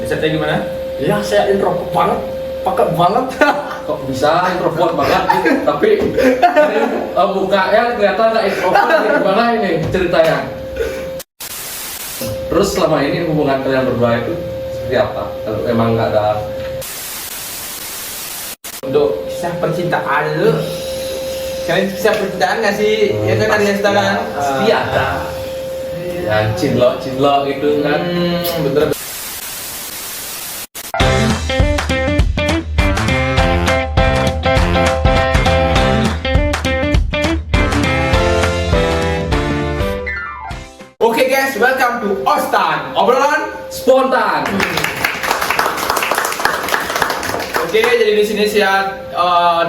Risetnya gimana? Ya saya introvert banget, pakai banget. Kok bisa introvert banget gitu? Tapi mukanya kelihatan nggak introvert nih. Gimana ini ceritanya? Terus selama ini hubungan kalian berdua itu seperti apa? Kalau emang nggak ada Untuk kisah percintaan dulu. Kalian kisah percintaan nggak sih? Ya kan ada yang sekarang. pasti ada. Yang cinlok gitu kan? Bener. Oke guys, welcome to Ostan, obrolan. Spontan. Oke, jadi di sini saya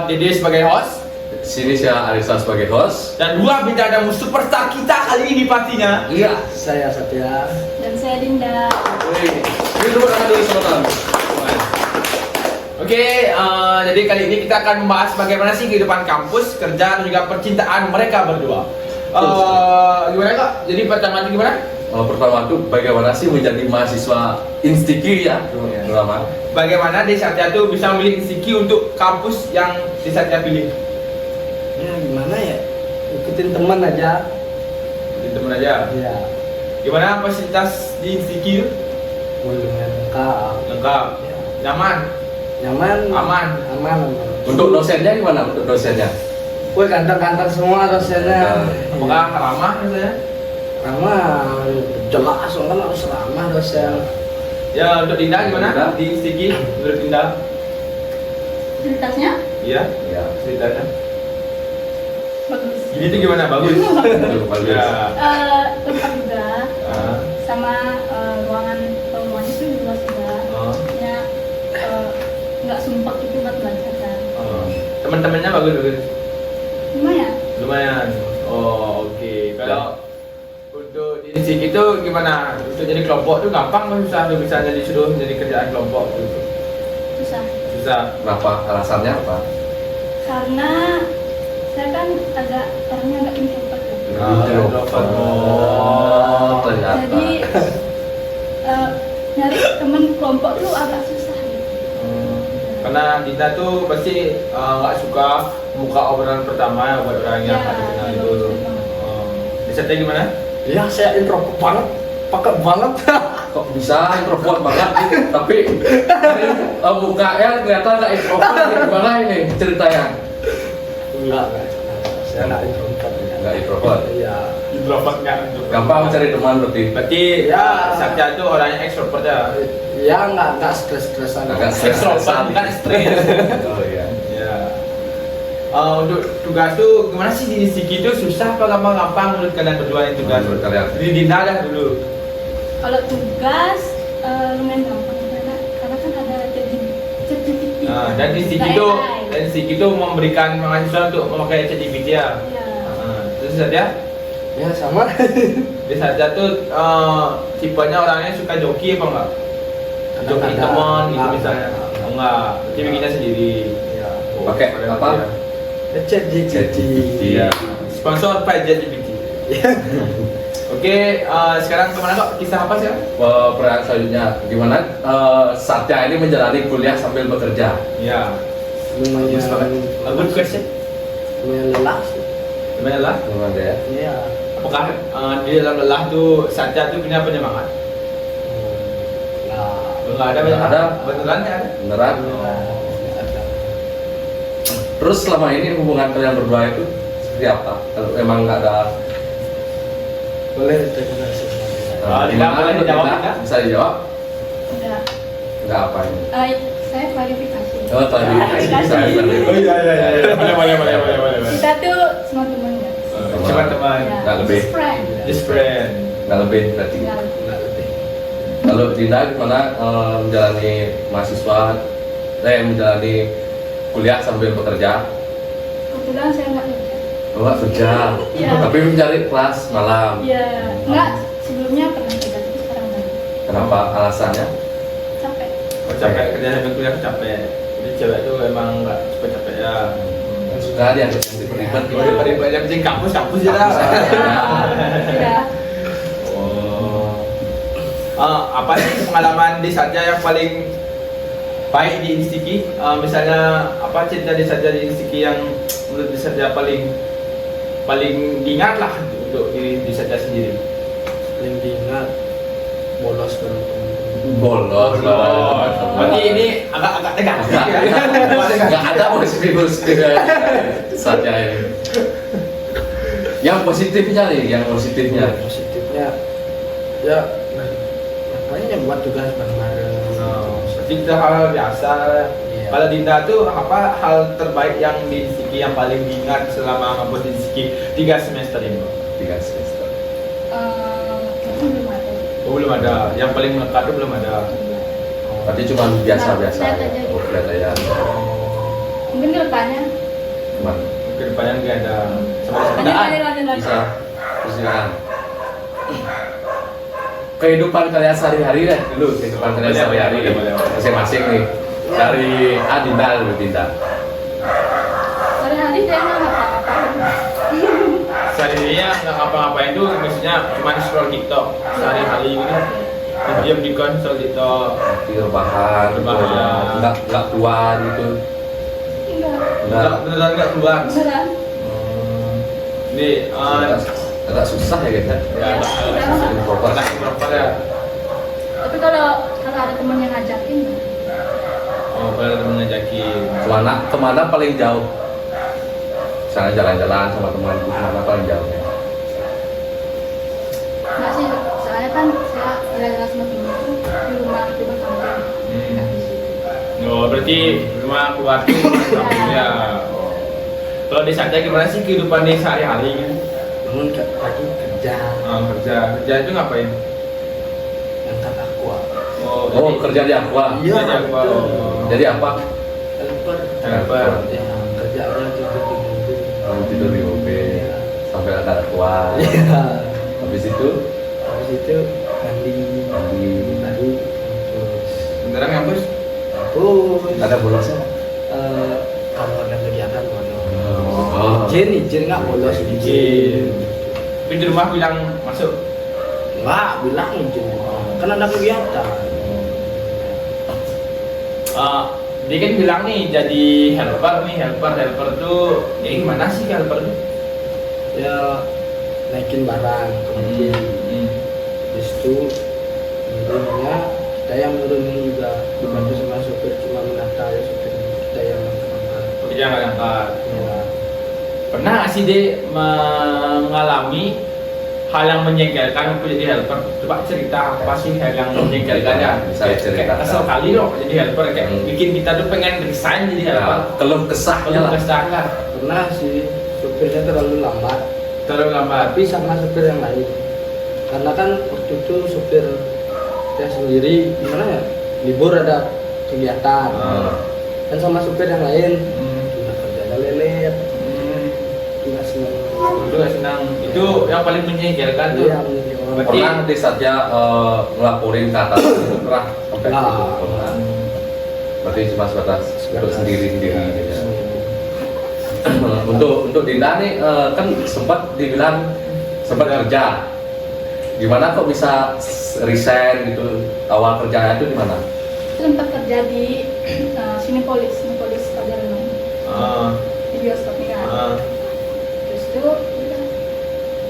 Dede sebagai host Sini saya Arisa sebagai host. dan dua bintang tamu superstar kita kali ini pastinya. Iya. Saya Satya. Dan saya Dinda. Ini dulu tangan dulu teman-teman. Oke, jadi kali ini kita akan membahas bagaimana sih kehidupan kampus, kerja dan juga percintaan mereka berdua. Gimana kak? Jadi pertama itu gimana? Pertama tuh bagaimana sih menjadi mahasiswa Instiki ya pertama. Bagaimana Desatya tuh bisa memilih Insiki untuk kampus yang Desatya pilih? Ya gimana ya? Ikutin teman aja. Jadi temen aja. Ya, Gimana fasilitas di Insiki itu? lumayan lengkap. Lengkap, Ya. nyaman, Nyaman, aman. aman. Untuk dosennya gimana? Untuk dosennya? Woi ganteng-ganteng semua dosennya. Apakah ramah misalnya? Ramah, jelas kan harus ramah dosen. Ya untuk Dinda gimana? Dinda? Di Insiki menurut Dinda? Fasilitasnya Iya, Ya. ceritanya. bagus. Gini tuh gimana? Bagus. Bagus. Ya. Lengkap juga. Ah. Sama ruangannya tuh luas juga. Oh. Ya, nggak sumpah gitu buat belajar kan. Oh. Teman-temannya bagus. Lumayan. Lumayan. Oh, oke. Kalau untuk di Insiki itu gimana? Untuk jadi kelompok tuh gampang atau susah tuh misalnya disuruh jadi kerjaan kelompok tuh? Susah. Susah. Kenapa? Alasannya apa? Karena saya kan agak orangnya agak introvert ya. Introvert. Ternyata. Jadi nyari temen kelompok tuh agak susah gitu. Karena Dinda tuh pasti nggak suka muka obrolan pertama buat orang yang Ya, nggak dikenal iya, itu. betul. Risetnya gimana? Ya saya introvert banget, pakai banget. Kok bisa introvert banget gitu? Tapi mukanya kelihatan nggak introvert nih. Gimana ini ceritanya? Enggak. Saya nggak introvert. Nggak introvert. Iya. Introvert nggak? Gampang mencari teman berarti. Berarti ya Satya itu orangnya ekstrovert ya. Ya nggak stres-stresan. Agak stres. Ekstrovert bukan stres. Oh iya. Ya. Untuk tugas tuh gimana sih di Insiki itu susah apa gampang menurut kalian berdua yang tugas? Menurut kalian. Jadi Dinda dah dulu. Kalau tugas lumayan gampang karena kan ada ChatGPT. Dan di Insiki itu memberikan mahasiswa untuk memakai ChatGPT ya. Iya. Terus Satya? Ya sama. Di Satya tuh tipenya orangnya suka joki apa enggak? Joki Kadang-kadang. teman gitu Enggak. misalnya. Oh, enggak, berarti bikinnya sendiri. Ya. Pakai apa? ChatGPT. Iya. Sponsor by ChatGPT. Oke, sekarang kemana kok? Kisah apa sih? Pertanyaan selanjutnya, gimana Satya ini menjalani kuliah sambil bekerja? Ya, Lumayan. a good question. Lumayan lelah sih. Gimana lah? Gimana ya? Iya. Apakah di dalam lelah tuh Satya tuh punya penyemangat? Nah, Enggak ada Nggak penyemangat? ada. Beneran nggak ada? Beneran? Terus selama ini hubungan kalian berdua itu seperti apa? Kalau emang nggak ada boleh terima kasih. Tidak boleh dijawab, Tidak? tidak? Bisa dijawab? Enggak. Nggak apa ini? Saya klarifikasi. Oh tadi bisa Oh iya. Boleh. Kita tuh semua teman ya. Cuma teman, Ya, Nggak lebih. just friend. just friend. nggak lebih berarti. Nggak lebih. Nggak lebih. Kalau Dinda gimana menjalani mahasiswa, menjalani kuliah sambil bekerja? Kebetulan saya nggak kerja. Oh, nggak kerja, Iya. tapi mencari kelas malam. Iya. Nggak. Sebelumnya pernah kerja tapi sekarang nggak. Kenapa? Alasannya? Capek. Oh, capek kerja sambil kuliah capek. Jadi cewek tuh emang nggak cepet capek ya. Suka dia ribet gitu. Ribet yang penting kampus aja lah. Kampus aja. Iya. Oh. Apa sih pengalaman di Satya yang paling baik di Siki? Misalnya apa cerita di Satya di Siki yang menurut di Satya paling diingat lah untuk di Satya sendiri? Paling diingat bolos dulu teman-teman. Bolos lah. Berarti ini agak negatif ya. Nggak ada positif saja ini. Yang positifnya nih, yang positifnya. Positifnya ya makanya buat tugas bareng-bareng. Berarti itu hal biasa. Iya. Kalau Dinda tuh apa hal terbaik yang di Siki yang paling diingat selama ngampus di Siki 3 semester ini? 3 semester. Itu belum ada. Oh, belum ada. Yang paling melekat tuh belum ada. Berarti cuma biasa-biasa. Lihat aja. Oh, lihat aja. Mungkin ke depannya. Cuman Kedepannya nggak ada. Sampai Lanjut. bisa persilakan. Kehidupan kalian sehari-hari deh dulu, kehidupan kalian Boleh, sehari-hari boleh. masing-masing nih. Dari Adinda dulu, Dinda. Sehari-hari dia nggak apa-apa. seharinya nggak ngapa-ngapain tuh, maksudnya cuma scroll TikTok sehari-hari gitu. Diam di konsol TikTok. Di rebahan, gitu Rebahan. aja. Nggak keluar gitu. Enggak. Beneran nggak keluar. Beneran. Ini Agak susah ya guys. ya proper ya. Tapi kalau ada teman yang ngajakin, Oh, kalau temen ngajakin. Kemana paling jauh? Misalnya jalan-jalan sama teman, kemana paling jauh? nggak sih. Soalnya kan saya jalan-jalan sama temen itu di rumah itu berkampung. Nggak di situ. Oh, berarti rumah keluarga kampung ya. Oh. Kalau di Satya gimana sih kehidupan di sehari-hari gitu? Bangun pagi kerja, Kerja itu ngapain? angkat aqua, Oh, kerja di Aqua. Iya, Jadi apa? betul. Jadi apa? helper. Helper. Ya, kerjanya tidur di mobil. Tidur di mobil sampai ada Aqua. Iya. Habis itu Habis itu mandi baru terus Beneran ngampus? ada bolosnya. kalau ada kegiatan bolos. Oh. Izin nggak bolos Izin. Tapi di rumah bilang masuk. Nggak bilang izin. Kan ada kegiatan. Dia kan bilang nih jadi helper tuh ya gimana sih helper tuh? Ya naikin barang ke mobil. Habis itu menurunnya kita yang menurunin juga dibantu sama sopir, cuma menata ya sopir kita yang angkat. Kerja nggak angkat. Ya, Pernah nggak sih dia mengalami hal yang menjengkelkan untuk jadi helper? Coba cerita apa sih hal yang menjengkelkan ya? Bisa ceritakan. Kesel kali loh jadi helper kayak bikin kita tuh pengen resign jadi helper. Nah, keluh kesahnya Kalau lah. kesah lah, pernah sih sopirnya terlalu lambat, terlalu lambat. tapi sama sopir yang lain. Karena kan waktu itu sopir saya sendiri gimana ya, libur ada kegiatan, kan sama sopir yang lain udah kerjanya lelet, nggak senang. Itu nggak senang. Itu yang paling menjengkelkan tuh. Iya, menjadi orang. Berarti- Pernah di saatnya ngelaporin ke atas itu pernah sampai Nah. itu pernah. Berarti cuma sebatas untuk sendiri-sendiri gitu ya. Untuk Dinda nih kan sempat dibilang sempat kerja. Gimana kok bisa resign gitu? Awal kerjanya itu di mana? Sempat kerja di Cinepolis Pajarengan di bioskop ini kan. Terus itu udah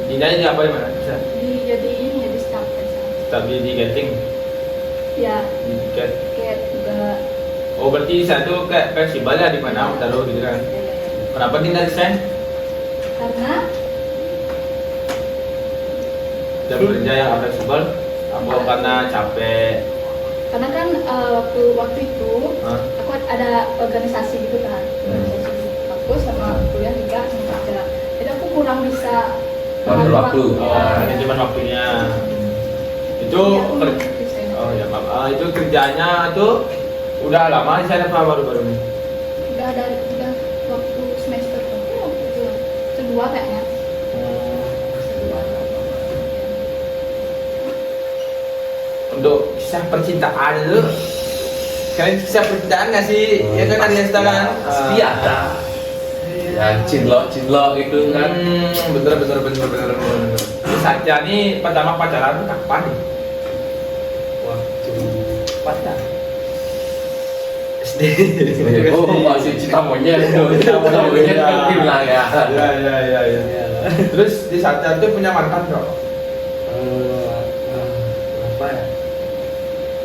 Dinanya jadi apa di mana? Bisa. jadi ini jadi staff kerja. Tapi di getting, Ya di get. kayak juga. Oh berarti satu kayak festival ya di mana taruh gitu kan? Kenapa Dinda resign? Karena Jam kerja yang fleksibel, apa karena capek? kan waktu itu Hah? aku ada organisasi gitu kan, organisasi aku sama kuliah juga sama kerja. Jadi aku kurang bisa Mengatur waktu. Oh, manajemen waktunya. Itu Jadi aku ker- resign. oh ya maaf. Itu kerjanya tuh udah lama di sana apa baru-baru ini? udah waktu semester waktu itu kedua kayaknya. Untuk kisah percintaan dulu, kalian kisah percintaan nggak sih? Ya kan ada kan? Pasti ada. Yang cinlok itu kan. Bener. Ini Satya nih pertama pacaran tuh kapan nih? waktu pada SD. Oh, masih cinta monyet. Cinta monyet kan bilang ya. Ya. Terus di Satya itu punya mantan kok? Apa ya?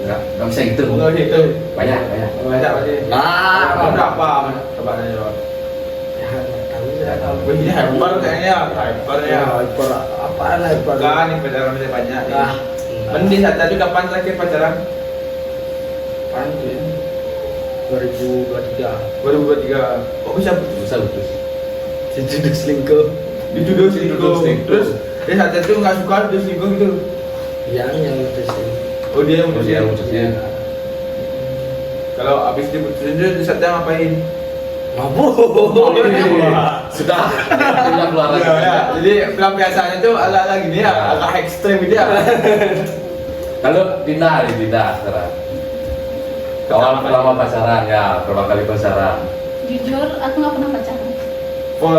Enggak bisa gitu. Enggak gitu. Banyak. Banyak pasti. Nah, Berapa? Coba nanya coba. ya nggak tahu saya. Wih, ini hyper kayaknya, hyper ya. Apaan hyper? Kan nih pacaran masih banyak nih. Ah, Mending Satya itu kapan terakhir pacaran? apaan tuh ya? 2023. 2023. Kok bisa Putus. Dituduh selingkuh. dituduh selingkuh? Selingkuh. Terus dia Satya itu nggak suka dituduh selingkuh gitu. Yang mutusin. Oh dia yang Oh, dia mutusin. mutusin. Kalau abis diputusin dia Satya ngapain? Mabuk. Sudah keluar lagi. Ya. Jadi pelampiasannya tuh ala-ala gini ya, Ya. agak ekstrem gitu ya. Kalau Dinda sekarang. Kawan pertama pacaran ya, pertama kali pacaran. Jujur, aku nggak pernah pacaran. For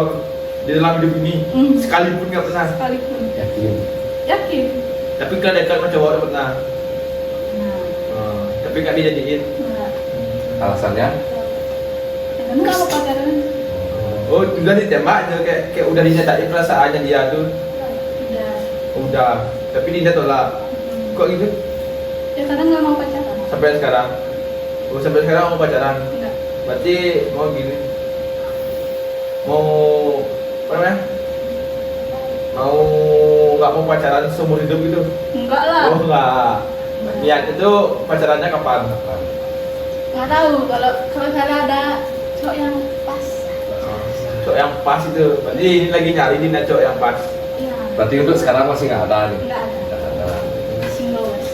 di dalam hidup ini Hmm. sekalipun nggak pernah. Sekalipun. Yakin. Yakin. Tapi kan dekat sama cowok udah pernah. Nah, Tapi nggak dijadiin. nggak. Alasannya? Emang nggak mau pacaran? Oh udah ditembak aja kayak udah dinyatain perasaannya dia tuh. Udah. Udah. Tapi Dinda tolak. Hmm. Kok gitu? Ya karena nggak mau pacaran. Sampai sekarang. Oh sampai sekarang mau pacaran. Enggak. Berarti mau gini. Mau apa namanya? Mau nggak mau pacaran seumur hidup gitu? Enggak lah. Oh enggak. Niat itu pacarannya kapan? Nggak tahu kalau ada cowok yang pas. Cowok yang pas itu. Berarti ini lagi nyari Dinda cowok yang pas. Iya. Berarti untuk sekarang masih nggak ada nih. Nggak ada. Nggak ada. Single mas.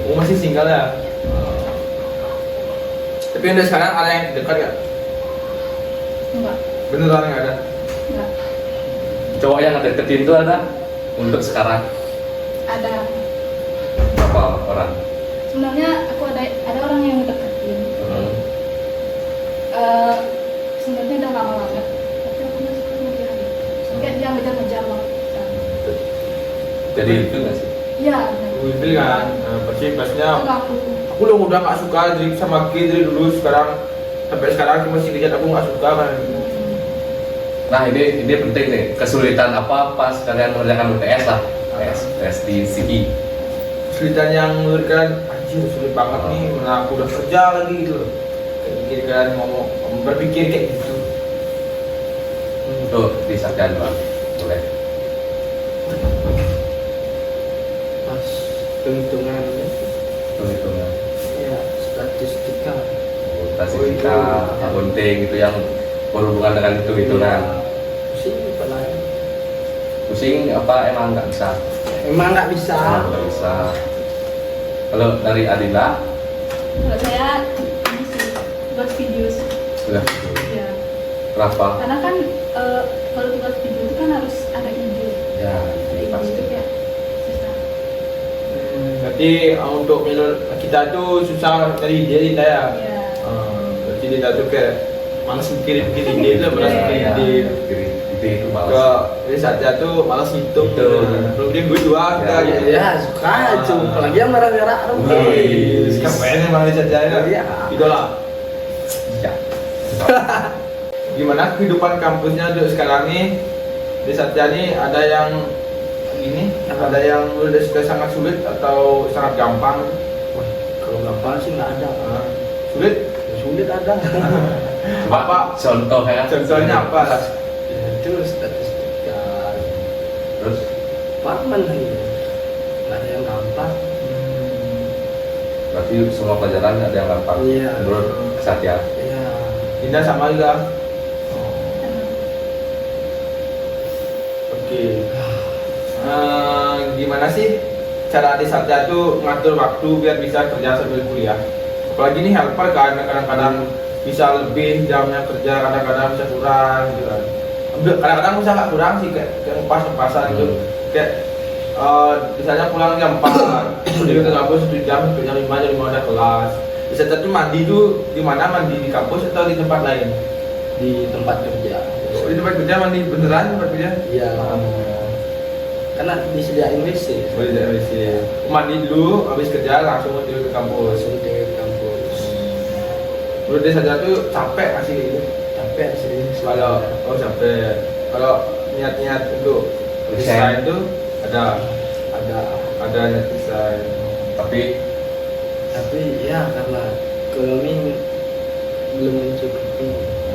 Oh masih single ya? Tapi untuk sekarang ada yang dekat gak? Enggak. Beneran nggak ada? Enggak. Cowok yang deketin itu ada untuk sekarang Ada. berapa orang? Sebenarnya aku ada orang yang deketin. Sebenarnya udah lama banget. Tapi aku masih suka sama dia. Sampai dia ngejar-ngejar banget. Jadi itu nggak sih? Iya. benar. Gue kan, pastinya Enggak aku. aku udah nggak suka sama Ki dari dulu sekarang sampai sekarang aku masih lihat aku nggak suka kan. Nah ini penting nih, kesulitan apa pas kalian mengerjakan UTS lah, tes di Sigi. Kesulitan yang menurut kalian anjir sulit banget nih, mana aku udah kerja lagi gitu loh. Kayak mikir kalian ngomong berpikir kayak gitu. Untuk disahkan bang, boleh. Pas penghitungannya. Perhitungan, Ya, statistika. statistika, akunting itu yang berhubungan dengan hitungan. Pusing pernah. Pusing apa emang nggak bisa? Emang nggak bisa. Emang nggak bisa. Kalau dari Adila, Kalau saya ini sih buat video sih. sudah Iya. berapa? Karena kan kalau buat video itu kan harus ada ide. Ya, Ada ide pasti. itu kayak susah. Berarti untuk kita tuh susah dari ide Dinda ya. Iya. Berarti Dinda tuh kayak malas mikirin ide itu, malas mikirin Ya, ide. ide itu Ke malas. jadi Satya tuh malas ngitung. Hitung. Belum dia gue dua kita Ya, gitu. Ya, suka aja. Apalagi yang merah-merah. Wih, keren emang dia Satya ya. Iya. Idola. Ya. Gimana kehidupan kampusnya untuk sekarang nih? Di Satya nih ada yang ini, ada yang udah sangat sulit atau sangat gampang? Wah, kalau gampang sih nggak ada. Sulit? Ya, sulit ada. Coba Apa? contoh ya. Contohnya apa? Ya, itu statistika. Terus Departemen aja. Nggak ada yang gampang. berarti semua pelajaran ada yang gampang. Iya. Menurut Satya. Ya, Dinda sama juga. Oke. Gimana sih cara di Satya tuh ngatur waktu biar bisa kerja sambil kuliah? Apalagi nih helper kan kadang-kadang bisa lebih jamnya kerja, kadang-kadang bisa kurang gitu kan. Kadang-kadang bisa nggak kurang sih kayak ngepas-ngepasan gitu. Kayak misalnya pulang jam 4, jadi ke kampus 1 jam, 1 jam 5, jam 5 udah kelas. Di Satya tuh mandi tuh di mana, mandi di kampus atau di tempat lain? di tempat kerja. Oh, di tempat kerja mandi beneran tempat kerja? Iya. karena disediain WC. Boleh dari sini. Mandi dulu, habis kerja langsung ke kampus. Langsung ke kampus. Menurut dia saja tuh capek masih gitu. Capek sih. Kalau capek. Kalau niat-niat untuk desain itu ada niat desain. Tapi ya karena ekonomi belum mencukupi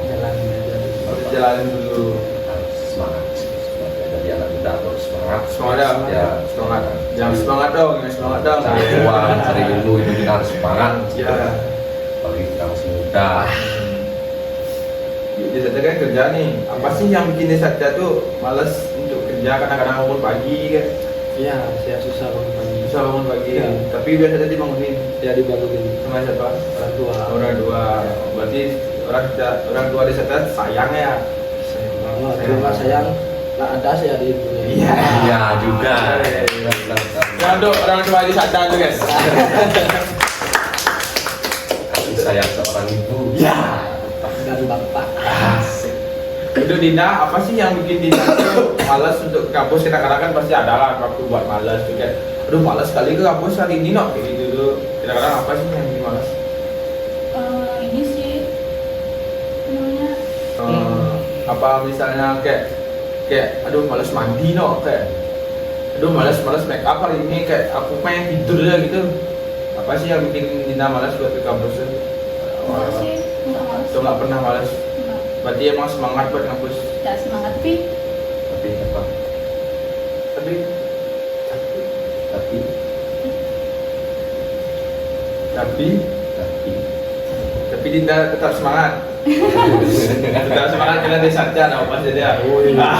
jalanin aja dulu. Harus jalanin dulu. harus semangat. Jadi anak muda harus semangat. Semangat Ya, semangat. Jangan semangat dong, semangat dong. cari uang, cari ilmu itu kita harus semangat. Ya. Apalagi kita masih muda. Dia saja kan kerja nih. Apa sih yang bikin dia saja tuh malas untuk kerja kadang-kadang bangun pagi kan? Iya, saya susah bangun pagi. Bisa bangun pagi. Ya. Tapi biasanya dibangunin Ya dibangunin sama siapa? orang tua. Orang dua. Berarti orang tua dia saja sayang ya. Sayang banget. Kalau nggak sayang, nggak ada saya di dunia. ini. Iya. Iya juga. Ya untuk orang tua di sana tuh guys. Kasih sayang seorang ibu. Ya. Dan bapak. Asik. Untuk Dinda, apa sih yang bikin Dinda tuh malas untuk ke kampus? Kadang-kadang kan pasti ada lah waktu buat malas tuh kayak, aduh malas sekali ke kampus hari ini kayak gitu tuh. Kadang-kadang apa sih yang bikin malas? Ini sih namanya Apa misalnya kayak aduh malas mandi kayak aduh malas make up hari ini kayak aku pengen tidur aja gitu. Apa sih yang bikin Dinda malas buat ke kampus tuh? enggak sih, enggak malas. Tuh nggak pernah malas. Enggak. Berarti emang semangat buat kampus. Ya semangat tapi Tapi apa? Tapi Tapi tapi Dinda tetap semangat. Tetap semangat karena dia sarjana apa sih dia? Enggak.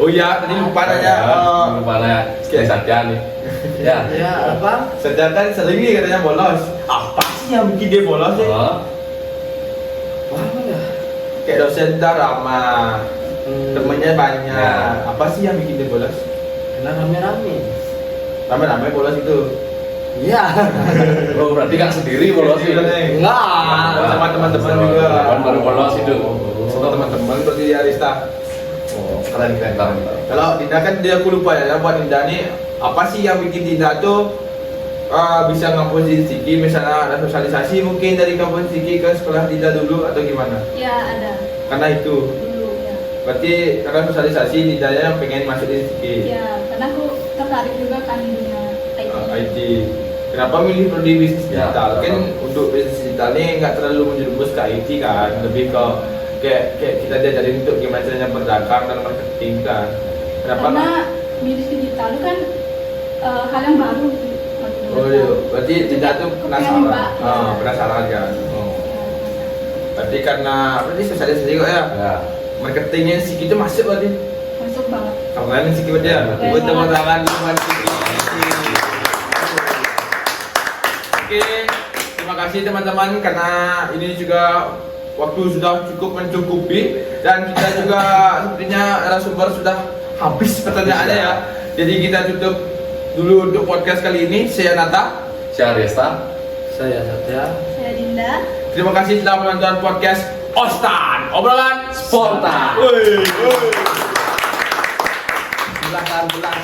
Oh iya, tadi lupa aja. lupa nanya. Saya saja nih. Ya. Ya apa? Sarjana sering nih katanya bolos. Apa sih yang bikin dia bolos sih? Oh, Wah mana? Kayak dosen dah ramah, temennya banyak. Ya. Apa sih yang bikin dia bolos? Karena rame-rame. Rame-rame bolos itu. Iya. oh berarti nggak sendiri bolos sih. Enggak. Sama teman-teman juga. Teman baru bolos itu. Sama teman-teman berarti di Arista. Oh, keren. Kalau Dinda kan aku lupa ya, buat Dinda nih apa sih yang bikin Dinda tuh bisa ngampus di Siki, misalnya ada sosialisasi mungkin dari kampus Siki ke sekolah Dinda dulu atau gimana? ya ada Karena itu, dulu ya. berarti karena sosialisasi Dinda yang pengen masuk di Siki. Ya, karena aku tertarik juga kan di dunia IT. IT. Kenapa milih prodi bisnis Ya, digital? Kan kenapa? untuk bisnis digital ini nggak terlalu menjerumus ke IT kan, lebih ke kayak kita diajarin untuk gimana caranya berdagang dan marketing kan. Kenapa? Karena bisnis digital itu kan hal yang baru gitu. Oh iya, berarti tidak tuh Kepengen penasaran. nyoba, ya. Penasaran kan. Oh. Ya, Berarti karena berarti sosialisasi kok ya. Ya. Marketingnya Siki itu masuk berarti. masuk banget. Keren Siki berarti ya. Keren Buat banget. teman-teman teman Siki. Oke, terima kasih teman-teman karena ini juga waktu sudah cukup mencukupi dan kita juga sepertinya narasumber sudah habis pertanyaannya ya. Jadi kita tutup dulu untuk podcast kali ini. Saya Nata. Saya Resta. Saya Satya. Saya Dinda. Terima kasih sudah menonton podcast Ostan, obrolan Spontan. Woi. Silakan pulang.